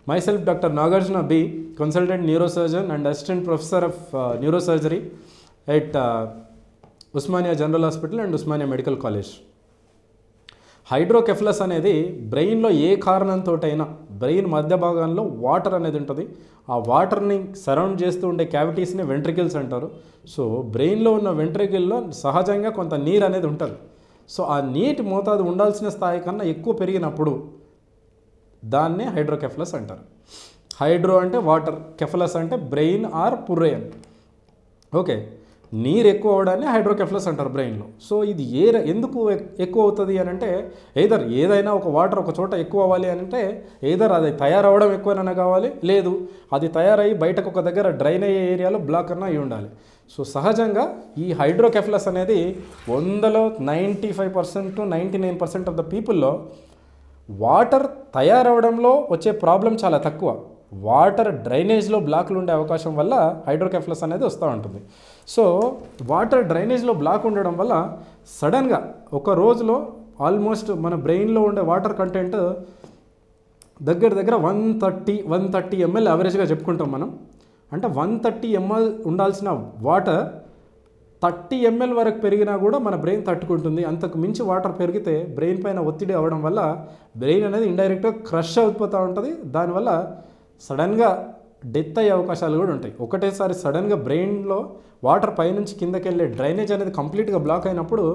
Myself, Dr. Nagarjuna B., consultant neurosurgeon and assistant professor of neurosurgery at Usmania General Hospital and Usmania Medical College. Hydrocephalus అనేది బ్రెయిన్లో ఏ కారణంతోటైనా brain మధ్య భాగంలో water అనేది ఉంటుంది. ఆ వాటర్ని సరౌండ్ చేస్తూ ఉండే క్యావిటీస్ని వెంట్రికల్స్ అంటారు. సో బ్రెయిన్లో ఉన్న వెంట్రికల్లో సహజంగా కొంత నీరు అనేది ఉంటుంది. సో ఆ నీటి మోతాదు ఉండాల్సిన స్థాయి కన్నా ఎక్కువ పెరిగినప్పుడు దాన్నే హైడ్రోకెఫలస్ అంటారు. హైడ్రో అంటే వాటర్, కెఫలస్ అంటే బ్రెయిన్ ఆర్ పుర్రెయిన్. ఓకే, నీరు ఎక్కువ అవడాన్ని హైడ్రోకెఫలస్ అంటారు బ్రెయిన్లో. సో ఇది ఎందుకు ఎక్కువ అవుతుంది అని అంటే ఏదైనా ఒక వాటర్ ఒక చోట ఎక్కువ అవ్వాలి అని అంటే అది తయారవడం ఎక్కువనైనా కావాలి, లేదు అది తయారయ్యి బయటకు ఒక దగ్గర డ్రైన్ అయ్యే ఏరియాలో బ్లాక్ అన్నా అయి ఉండాలి. సో సహజంగా ఈ హైడ్రోకెఫలస్ అనేది 100లో 95% to 99% ఆఫ్ ద పీపుల్లో వాటర్ తయారవడంలో వచ్చే ప్రాబ్లం చాలా తక్కువ. వాటర్ డ్రైనేజ్లో బ్లాక్లు ఉండే అవకాశం వల్ల హైడ్రోకెఫలస్ అనేది వస్తూ ఉంటుంది. సో వాటర్ డ్రైనేజ్లో బ్లాక్ ఉండడం వల్ల సడన్గా ఒక రోజులో ఆల్మోస్ట్ మన బ్రెయిన్లో ఉండే వాటర్ కంటెంట్ దగ్గర 130 ml యావరేజ్గా చెప్పుకుంటాం మనం. అంటే 130 ml ఉండాల్సిన వాటర్ 30 ml వరకు పెరిగినా కూడా మన బ్రెయిన్ తట్టుకుంటుంది. అంతకు మించి వాటర్ పెరిగితే బ్రెయిన్ పైన ఒత్తిడి అవ్వడం వల్ల బ్రెయిన్ అనేది ఇండైరెక్ట్గా క్రష్ అయిపోతూ ఉంటుంది. దానివల్ల సడన్గా డెత్ అయ్యే అవకాశాలు కూడా ఉంటాయి. ఒకటేసారి సడన్గా బ్రెయిన్లో వాటర్ పైనుంచి కిందకి వెళ్ళే డ్రైనేజ్ అనేది కంప్లీట్గా బ్లాక్ అయినప్పుడు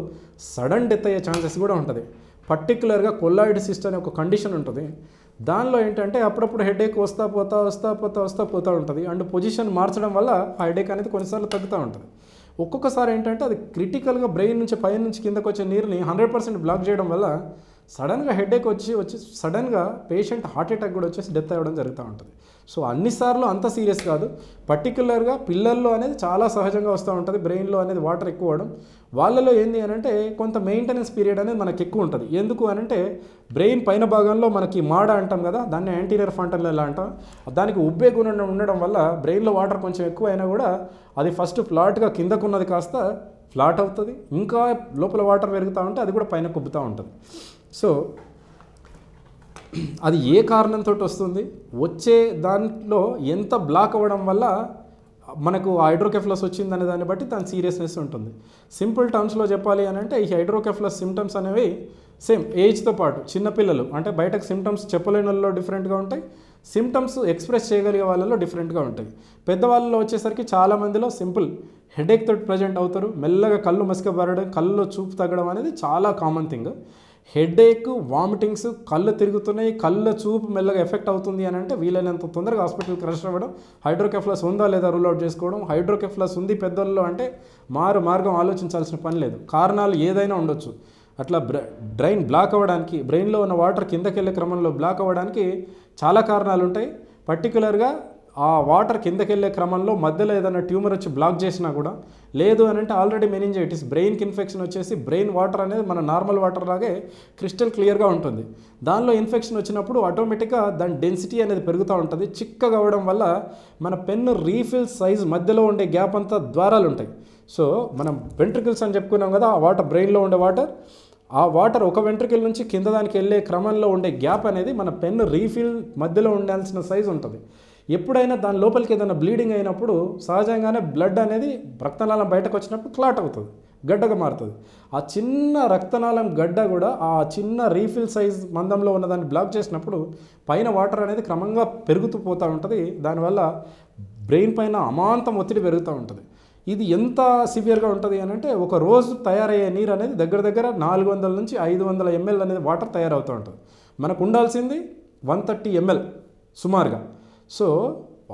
సడన్ డెత్ అయ్యే ఛాన్సెస్ కూడా ఉంటుంది. పర్టికులర్గా కొల్లాయిడ్ సిస్ట్ అనే ఒక కండిషన్ ఉంటుంది. దానిలో ఏంటంటే అప్పుడప్పుడు హెడేక్ వస్తూ పోతూ ఉంటుంది. అండ్ పొజిషన్ మార్చడం వల్ల ఆ హెడేక్ అనేది కొన్నిసార్లు తగ్గుతూ ఉంటుంది. ఒక్కొక్కసారి ఏంటంటే అది క్రిటికల్గా బ్రెయిన్ నుంచి పైనుంచి కిందకు వచ్చే నీరుని 100% బ్లాక్ చేయడం వల్ల సడన్గా హెడేక్ వచ్చి సడన్గా పేషెంట్ హార్ట్ అటాక్ కూడా వచ్చేసి డెత్ అవ్వడం జరుగుతూ ఉంటుంది. సో అన్నిసార్లు అంత సీరియస్ కాదు. పర్టికులర్గా పిల్లల్లో అనేది చాలా సహజంగా వస్తూ ఉంటుంది. బ్రెయిన్లో అనేది వాటర్ ఎక్కువ అవడం వాళ్ళలో ఏంది అని అంటే కొంత మెయింటెనెన్స్ పీరియడ్ అనేది మనకు ఎక్కువ ఉంటుంది. ఎందుకు అని అంటే బ్రెయిన్ పైన భాగంలో మనకి మాడ అంటాం కదా, దాన్ని యాంటీరియర్ ఫాంటనల్ ఎలా అంటాం. దానికి ఉబ్బే గుణం ఉండడం వల్ల బ్రెయిన్లో వాటర్ కొంచెం ఎక్కువ అయినా కూడా అది ఫస్ట్ ఫ్లాట్గా కిందకున్నది కాస్త ఫ్లాట్ అవుతుంది. ఇంకా లోపల వాటర్ పెరుగుతూ ఉంటే అది కూడా పైన కొబ్బుతూ ఉంటుంది. సో అది ఏ కారణంతో వస్తుంది, వచ్చే దాంట్లో ఎంత బ్లాక్ అవ్వడం వల్ల మనకు హైడ్రోకెఫలస్ వచ్చిందనే దాన్ని బట్టి దాని సీరియస్నెస్ ఉంటుంది. సింపుల్ టర్మ్స్లో చెప్పాలి అని అంటే ఈ హైడ్రోకెఫలస్ సిమ్టమ్స్ అనేవి సేమ్ ఏజ్తో పాటు చిన్నపిల్లలు అంటే బయటకు సిమ్టమ్స్ చెప్పలేని వాళ్ళలో డిఫరెంట్గా ఉంటాయి, సిమ్టమ్స్ ఎక్స్ప్రెస్ చేయగలిగే వాళ్ళలో డిఫరెంట్గా ఉంటాయి. పెద్దవాళ్ళలో వచ్చేసరికి చాలామందిలో సింపుల్ హెడేక్ తోటి ప్రజెంట్ అవుతారు. మెల్లగా కళ్ళు మసకబడడం, కళ్ళలో చూపు తగ్గడం అనేది చాలా కామన్ థింగ్. హెడేక్, వామిటింగ్స్, కళ్ళు తిరుగుతున్నాయి, కళ్ళ చూపు మెల్లగా ఎఫెక్ట్ అవుతుంది అని అంటే వీలైనంత తొందరగా హాస్పిటల్కి రష్ అవ్వడం, హైడ్రోకెఫలస్ ఉందా లేదా రూల్ అవుట్ చేసుకోవడం. హైడ్రోకెఫలస్ ఉంది పెద్దల్లో అంటే మార్గం ఆలోచించాల్సిన పని లేదు. కారణాలు ఏదైనా ఉండొచ్చు. అట్లా బ్రెయిన్ బ్లాక్ అవ్వడానికి, బ్రెయిన్లో ఉన్న వాటర్ కిందకి వెళ్ళే క్రమంలో బ్లాక్ అవ్వడానికి చాలా కారణాలు ఉంటాయి. పర్టికులర్గా ఆ వాటర్ కిందకి వెళ్ళే క్రమంలో మధ్యలో ఏదైనా ట్యూమర్ వచ్చి బ్లాక్ చేసినా కూడా, లేదు అని అంటే ఆల్రెడీ మెనింజైటిస్, బ్రెయిన్కి ఇన్ఫెక్షన్ వచ్చేసి బ్రెయిన్ వాటర్ అనేది మన నార్మల్ వాటర్ లాగే క్రిస్టల్ క్లియర్గా ఉంటుంది. దానిలో ఇన్ఫెక్షన్ వచ్చినప్పుడు ఆటోమేటిక్గా దాని డెన్సిటీ అనేది పెరుగుతూ ఉంటుంది. చిక్కగా అవ్వడం వల్ల మన పెన్ను రీఫిల్ సైజ్ మధ్యలో ఉండే గ్యాప్ అంతా ద్వారాలు ఉంటాయి. సో మనం వెంట్రికల్స్ అని చెప్పుకున్నాం కదా, ఆ వాటర్ బ్రెయిన్లో ఉండే వాటర్, ఆ వాటర్ ఒక వెంట్రికల్ నుంచి కింద దానికి వెళ్ళే క్రమంలో ఉండే గ్యాప్ అనేది మన పెన్ను రీఫిల్ మధ్యలో ఉండాల్సిన సైజ్ ఉంటుంది. ఎప్పుడైనా దాని లోపలికి ఏదైనా బ్లీడింగ్ అయినప్పుడు సహజంగానే బ్లడ్ అనేది రక్తనాళం బయటకు వచ్చినప్పుడు క్లాట్ అవుతుంది, గడ్డగా మారుతుంది. ఆ చిన్న రక్తనాళం గడ్డ కూడా ఆ చిన్న రీఫిల్ సైజ్ మందంలో ఉన్నదాన్ని బ్లాక్ చేసినప్పుడు పైన వాటర్ అనేది క్రమంగా పెరుగుతూ పోతూ ఉంటుంది. దానివల్ల బ్రెయిన్ పైన అమాంతం ఒత్తిడి పెరుగుతూ ఉంటుంది. ఇది ఎంత సివియర్గా ఉంటుంది అని అంటే ఒక రోజు తయారయ్యే నీరు అనేది దగ్గర 400 నుంచి 500 ml అనేది వాటర్ తయారవుతూ ఉంటుంది. మనకు ఉండాల్సింది 130 ml సుమారుగా. సో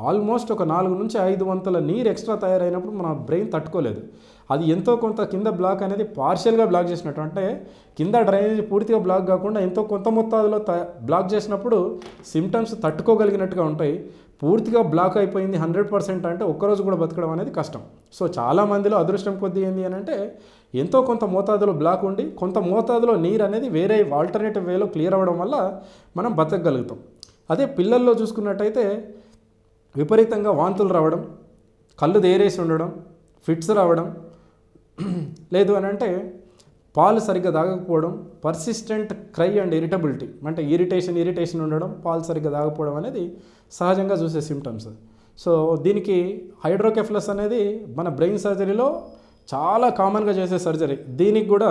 ఆల్మోస్ట్ ఒక 4 నుంచి 5 వంతుల నీరు ఎక్స్ట్రా తయారైనప్పుడు మన బ్రెయిన్ తట్టుకోలేదు. అది ఎంతో కొంత కింద బ్లాక్ అనేది పార్షియల్గా బ్లాక్ చేసినట్టు, అంటే కింద డ్రైనేజ్ పూర్తిగా బ్లాక్ కాకుండా ఎంతో కొంత మొత్తాదులో బ్లాక్ చేసినప్పుడు సిమ్టమ్స్ తట్టుకోగలిగినట్టుగా ఉంటాయి. పూర్తిగా బ్లాక్ అయిపోయింది 100% అంటే ఒక్కరోజు కూడా బతకడం అనేది కష్టం. సో చాలామందిలో అదృష్టం కొద్దీ ఏంది అని అంటే ఎంతో కొంత మోతాదులో బ్లాక్ ఉండి కొంత మోతాదులో నీరు అనేది వేరే ఆల్టర్నేటివ్ వేలో క్లియర్ అవ్వడం వల్ల మనం బతకగలుగుతాం. అదే పిల్లల్లో చూసుకున్నట్టయితే విపరీతంగా వాంతులు రావడం, కళ్ళు దేరేసి ఉండడం, ఫిట్స్ రావడం, లేదు అని అంటే పాలు సరిగ్గా తాగకపోవడం, పర్సిస్టెంట్ క్రై అండ్ ఇరిటబిలిటీ, అంటే ఇరిటేషన్ ఉండడం, పాలు సరిగ్గా తాగకపోవడం అనేది సహజంగా చూసే సిమ్టమ్స్. సో దీనికి హైడ్రోకెఫ్లస్ అనేది మన బ్రెయిన్ సర్జరీలో చాలా కామన్గా చేసే సర్జరీ. దీనికి కూడా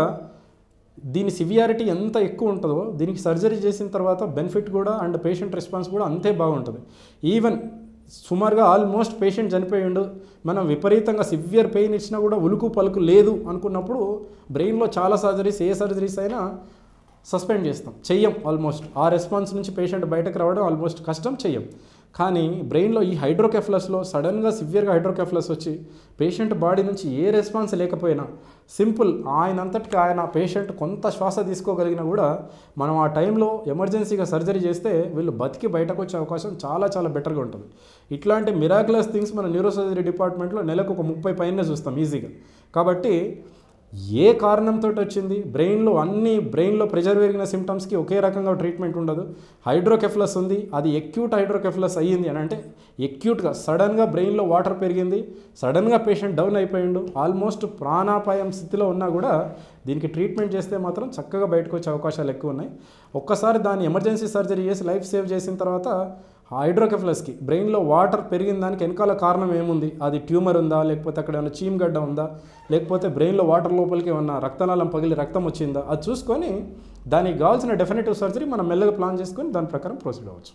దీని సివియారిటీ ఎంత ఎక్కువ ఉంటుందో దీనికి సర్జరీ చేసిన తర్వాత బెనిఫిట్ కూడా అండ్ పేషెంట్ రెస్పాన్స్ కూడా అంతే బాగుంటుంది. ఈవెన్ సుమారుగా ఆల్మోస్ట్ పేషెంట్ చనిపోయిండు, మనం విపరీతంగా సివియర్ పెయిన్ ఇచ్చినా కూడా ఉలుకు పలుకు లేదు అనుకున్నప్పుడు బ్రెయిన్లో చాలా సర్జరీస్, ఏ సర్జరీస్ అయినా సస్పెండ్ చేస్తాం, చెయ్యం. ఆల్మోస్ట్ ఆ రెస్పాన్స్ నుంచి పేషెంట్ బయటకు రావడం ఆల్మోస్ట్ కష్టం, చెయ్యం. కానీ బ్రెయిన్లో ఈ హైడ్రోకెఫ్లస్లో సడన్గా సివియర్గా హైడ్రోకెఫ్లస్ వచ్చి పేషెంట్ బాడీ నుంచి ఏ రెస్పాన్స్ లేకపోయినా సింపుల్ ఆయనంతటికి ఆయన పేషెంట్ కొంత శ్వాస తీసుకోగలిగినా కూడా మనం ఆ టైంలో ఎమర్జెన్సీగా సర్జరీ చేస్తే వీళ్ళు బతికి బయటకు వచ్చే అవకాశం చాలా చాలా బెటర్గా ఉంటుంది. ఇట్లాంటి మిరాక్యులస్ థింగ్స్ మన న్యూరోసర్జరీ డిపార్ట్మెంట్లో నెలకు ఒక 30 పైనే చూస్తాం ఈజీగా. కాబట్టి ఏ కారణంతో వచ్చింది, బ్రెయిన్లో ప్రెషర్ పెరిగిన సిమ్టమ్స్కి ఒకే రకంగా ట్రీట్మెంట్ ఉండదు. హైడ్రోకెఫ్లస్ ఉంది, అది ఎక్యూట్ హైడ్రోకెఫ్లస్ అయ్యింది అని అంటే ఎక్యూట్గా సడన్గా బ్రెయిన్లో వాటర్ పెరిగింది, సడన్గా పేషెంట్ డౌన్ అయిపోయిండు, ఆల్మోస్ట్ ప్రాణాపాయం స్థితిలో ఉన్నా కూడా దీనికి ట్రీట్మెంట్ చేస్తే మాత్రం చక్కగా బయటకు వచ్చే అవకాశాలు ఎక్కువ ఉన్నాయి. ఒక్కసారి దాన్ని ఎమర్జెన్సీ సర్జరీ చేసి లైఫ్ సేవ్ చేసిన తర్వాత హైడ్రోకెఫ్లస్కి బ్రెయిన్లో వాటర్ పెరిగిన దానికి వెనకాల కారణం ఏముంది, అది ట్యూమర్ ఉందా, లేకపోతే అక్కడ ఏమైనా చీమగడ్డ ఉందా, లేకపోతే బ్రెయిన్లో వాటర్ లోపలికి ఏమన్నా రక్తనాళం పగిలి రక్తం వచ్చిందా, అది చూసుకొని దానికి కావాల్సిన డెఫినెటివ్ సర్జరీ మనం మెల్లగా ప్లాన్ చేసుకొని దాని ప్రకారం ప్రొసీడ్ అవ్వచ్చు.